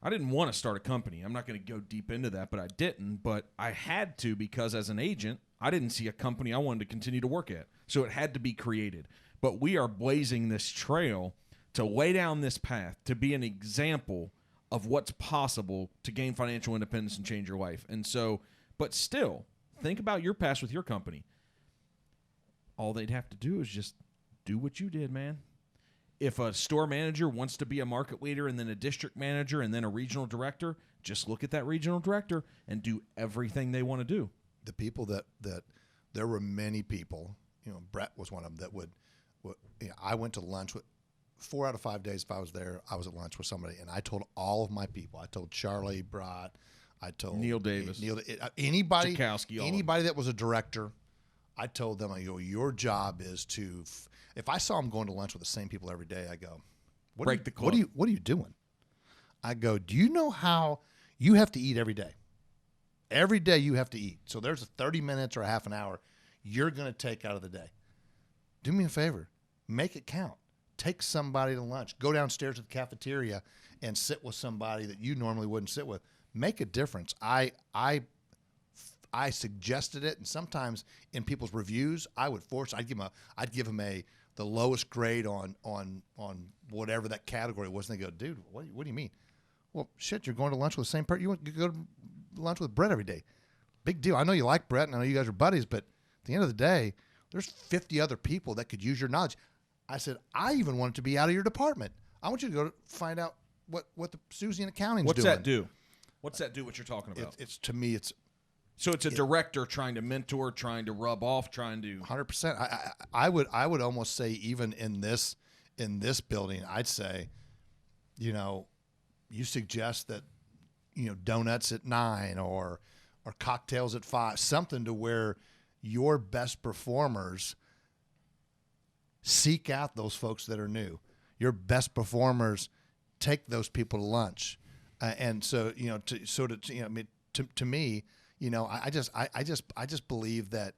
I didn't want to start a company. I'm not going to go deep into that, but I didn't. But I had to because as an agent, I didn't see a company I wanted to continue to work at. So it had to be created. But we are blazing this trail to lay down this path, to be an example of what's possible to gain financial independence and change your life. And so, but still, think about your past with your company. All they'd have to do is just do what you did, man. If a store manager wants to be a market leader and then a district manager and then a regional director, just look at that regional director and do everything they want to do. The people that there were many people, Brett was one of them that would I went to lunch with 4 out of 5 days. If I was there, I was at lunch with somebody, and I told all of my people. I told Charlie Brott. I told Neil Davis, anybody, Jakowski, anybody that was a director. I told them, your job is to. If I saw them going to lunch with the same people every day, I go, break the club. What are you doing? I go, do you know how you have to eat every day? Every day you have to eat. So there's a 30 minutes or a half an hour you're going to take out of the day. Do me a favor. Make it count. Take somebody to lunch. Go downstairs to the cafeteria and sit with somebody that you normally wouldn't sit with. Make a difference. I suggested it, and sometimes in people's reviews, I'd give them the lowest grade on whatever that category was. And they go, dude, what do you mean? Well, shit, you're going to lunch with the same person. You go to lunch with Brett every day. Big deal. I know you like Brett, and I know you guys are buddies, but at the end of the day, there's 50 other people that could use your knowledge. I said, I even want it to be out of your department. I want you to go find out what the Susie in accounting is doing. What's that do? What's that do? What you're talking about? It's to me, it's. So it's a director trying to mentor, trying to rub off, trying to 100%. I would almost say even in this building, I'd say, you suggest that, donuts at 9 or cocktails at 5, something to where your best performers seek out those folks that are new. Your best performers take those people to lunch, and so to me. I just believe that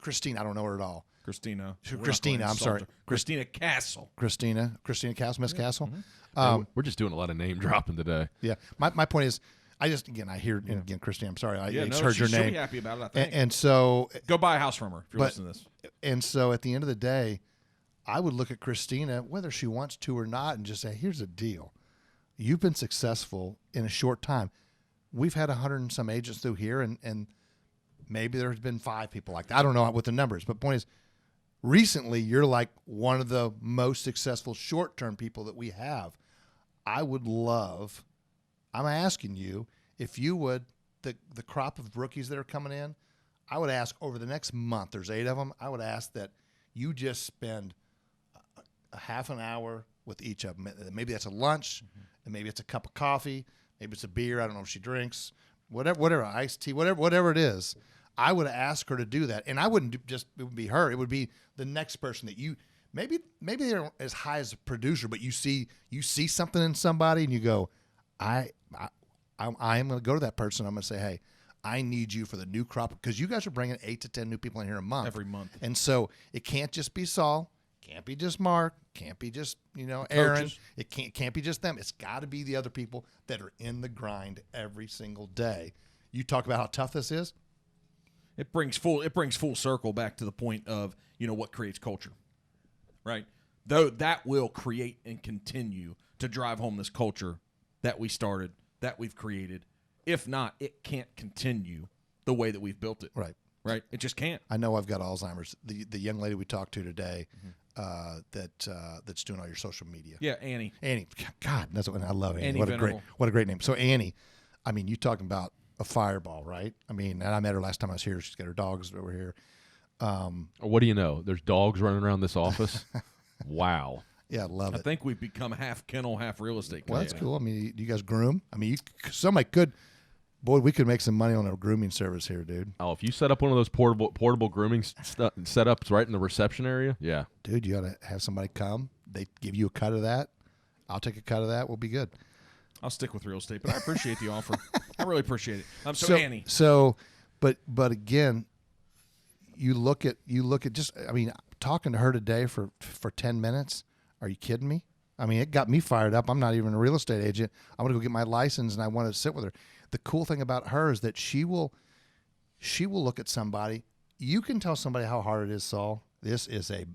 Christine, I don't know her at all. Christina. I'm sorry. Christina Castle. Christina Castle, Miss Castle. Mm-hmm. We're just doing a lot of name dropping today. Yeah. My point is, I hear, and again, Christine, I'm sorry. I just heard your name. She'll be happy about it, I think. And so. Go buy a house from her if you're listening to this. And so at the end of the day, I would look at Christina, whether she wants to or not, and just say, here's the deal. You've been successful in a short time. We've had 100 and some agents through here, and maybe there's been 5 people like that. I don't know what the number is, but point is, recently you're like one of the most successful short-term people that we have. I'm asking you, if you would, the crop of rookies that are coming in, I would ask over the next month, there's 8 of them, I would ask that you just spend a half an hour with each of them. Maybe that's a lunch, and maybe it's a cup of coffee, maybe it's a beer. I don't know if she drinks, whatever, iced tea, whatever it is. I would ask her to do that, and I wouldn't it would be her. It would be the next person that you maybe they're as high as a producer, but you see something in somebody, and you go, I am going to go to that person. I'm going to say, hey, I need you for the new crop, because you guys are bringing 8 to 10 new people in here a month. Every month. And so it can't just be Saul. Can't be just Mark. Can't be just, Aaron. Coaches. It can't be just them. It's got to be the other people that are in the grind every single day. You talk about how tough this is. It brings full circle back to the point of, what creates culture, right? Though that will create and continue to drive home this culture that we started, that we've created. If not, it can't continue the way that we've built it. Right. Right. It just can't. I know I've got Alzheimer's. The young lady we talked to today, that's doing all your social media. Yeah, Annie. Annie, God, that's what I love. Annie, Venerable. What a great name. So Annie, I mean, you talking about a fireball, right? I mean, and I met her last time I was here. She's got her dogs over here. What do you know? There's dogs running around this office. Wow. Yeah, I love it. I think we've become half kennel, half real estate. Well, that's cool. I mean, do you guys groom? I mean, somebody could. Boy, we could make some money on a grooming service here, dude. Oh, if you set up one of those portable grooming setups right in the reception area, yeah. Dude, you got to have somebody come. They give you a cut of that. I'll take a cut of that. We'll be good. I'll stick with real estate, but I appreciate the offer. I really appreciate it. So Annie. But again, you look at just, I mean, talking to her today for 10 minutes. Are you kidding me? I mean, it got me fired up. I'm not even a real estate agent. I want to go get my license, and I want to sit with her. The cool thing about her is that she will look at somebody. You can tell somebody how hard it is, Saul. This is a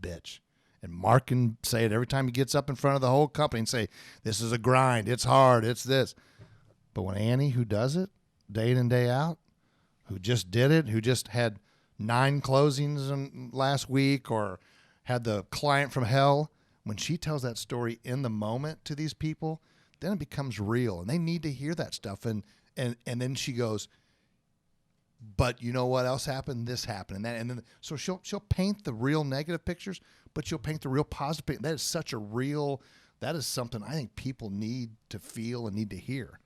bitch. And Mark can say it every time he gets up in front of the whole company and say, this is a grind. It's hard. It's this. But when Annie, who does it day in and day out, who just did it, who just had 9 closings last week or had the client from hell, when she tells that story in the moment to these people, then it becomes real. And they need to hear that stuff. And then she goes, but you know what else happened? This happened, and that, and then so she'll paint the real negative pictures, but she'll paint the real positive picture. That is something I think people need to feel and need to hear.